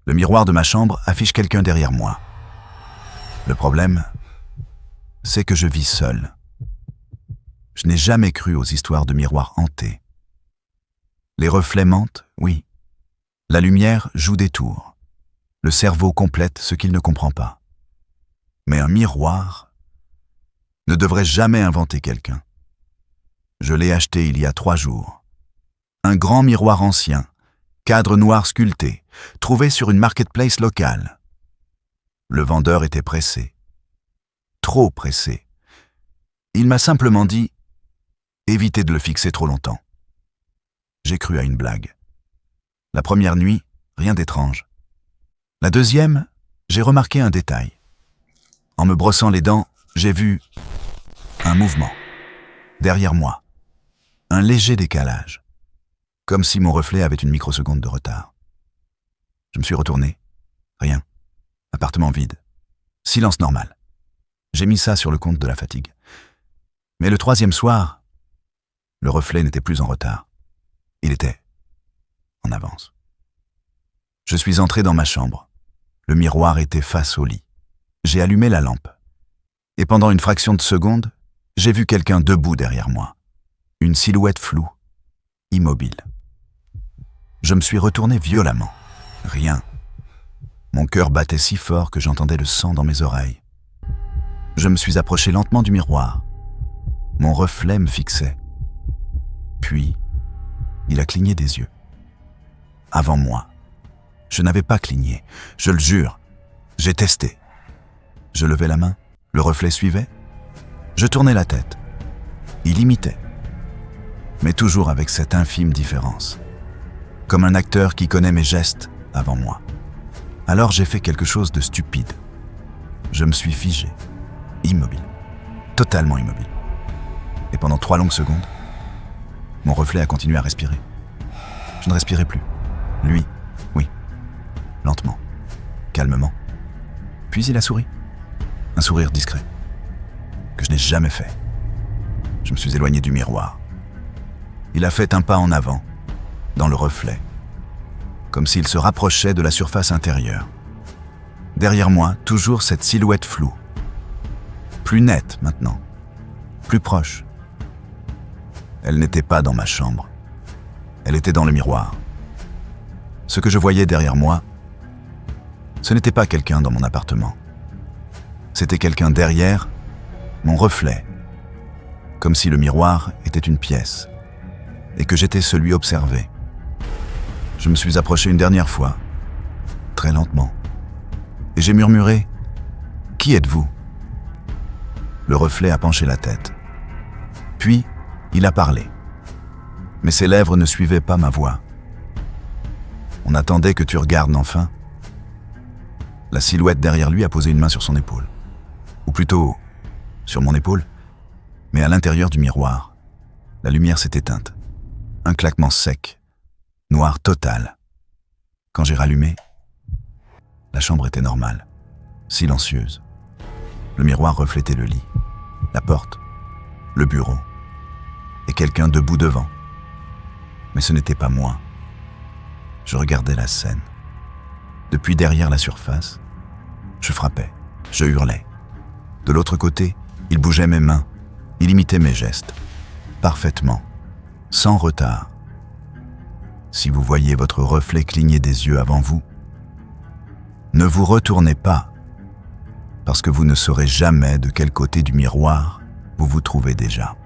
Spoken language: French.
Le miroir de ma chambre affiche quelqu'un derrière moi. Le problème, c'est que je vis seul. Je n'ai jamais cru aux histoires de miroirs hantés. Les reflets mentent, oui. La lumière joue des tours. Le cerveau complète ce qu'il ne comprend pas. Mais un miroir ne devrait jamais inventer quelqu'un. Je l'ai acheté il y a 3 jours. Un grand miroir ancien, cadre noir sculpté, trouvé sur une marketplace locale. Le vendeur était pressé. Trop pressé. Il m'a simplement dit « Évitez de le fixer trop longtemps ». J'ai cru à une blague. La première nuit, rien d'étrange. La deuxième, j'ai remarqué un détail. En me brossant les dents, j'ai vu un mouvement. Derrière moi. Un léger décalage. Comme si mon reflet avait une microseconde de retard. Je me suis retourné. Rien. Appartement vide. Silence normal. J'ai mis ça sur le compte de la fatigue. Mais le 3e soir, le reflet n'était plus en retard. Il était en avance. Je suis entré dans ma chambre. Le miroir était face au lit. J'ai allumé la lampe. Et pendant une fraction de seconde, j'ai vu quelqu'un debout derrière moi. Une silhouette floue, immobile. Je me suis retourné violemment. Rien. Mon cœur battait si fort que j'entendais le sang dans mes oreilles. Je me suis approché lentement du miroir. Mon reflet me fixait. Puis, il a cligné des yeux. Avant moi. Je n'avais pas cligné, je le jure. J'ai testé. Je levais la main, le reflet suivait. Je tournais la tête. Il imitait. Mais toujours avec cette infime différence. Comme un acteur qui connaît mes gestes avant moi. Alors j'ai fait quelque chose de stupide. Je me suis figé, immobile, totalement immobile. Et pendant 3 longues secondes, mon reflet a continué à respirer. Je ne respirais plus. Lui, oui, lentement, calmement. Puis il a souri. Un sourire discret, que je n'ai jamais fait. Je me suis éloigné du miroir. Il a fait un pas en avant, dans le reflet, comme s'il se rapprochait de la surface intérieure. Derrière moi, toujours cette silhouette floue. Plus nette maintenant, plus proche. Elle n'était pas dans ma chambre. Elle était dans le miroir. Ce que je voyais derrière moi, ce n'était pas quelqu'un dans mon appartement. C'était quelqu'un derrière mon reflet, comme si le miroir était une pièce et que j'étais celui observé. Je me suis approché une dernière fois, très lentement, et j'ai murmuré « Qui êtes-vous » Le reflet a penché la tête. Puis, il a parlé. Mais ses lèvres ne suivaient pas ma voix. On attendait que tu regardes enfin. La silhouette derrière lui a posé une main sur son épaule. Ou plutôt, sur mon épaule, mais à l'intérieur du miroir. La lumière s'est éteinte. Un claquement sec, noir total. Quand j'ai rallumé, la chambre était normale, silencieuse. Le miroir reflétait le lit, la porte, le bureau, et quelqu'un debout devant. Mais ce n'était pas moi. Je regardais la scène. Depuis derrière la surface, je frappais, je hurlais. De l'autre côté, il bougeait mes mains, il imitait mes gestes, parfaitement, sans retard. Si vous voyez votre reflet cligner des yeux avant vous, ne vous retournez pas, parce que vous ne saurez jamais de quel côté du miroir vous vous trouvez déjà.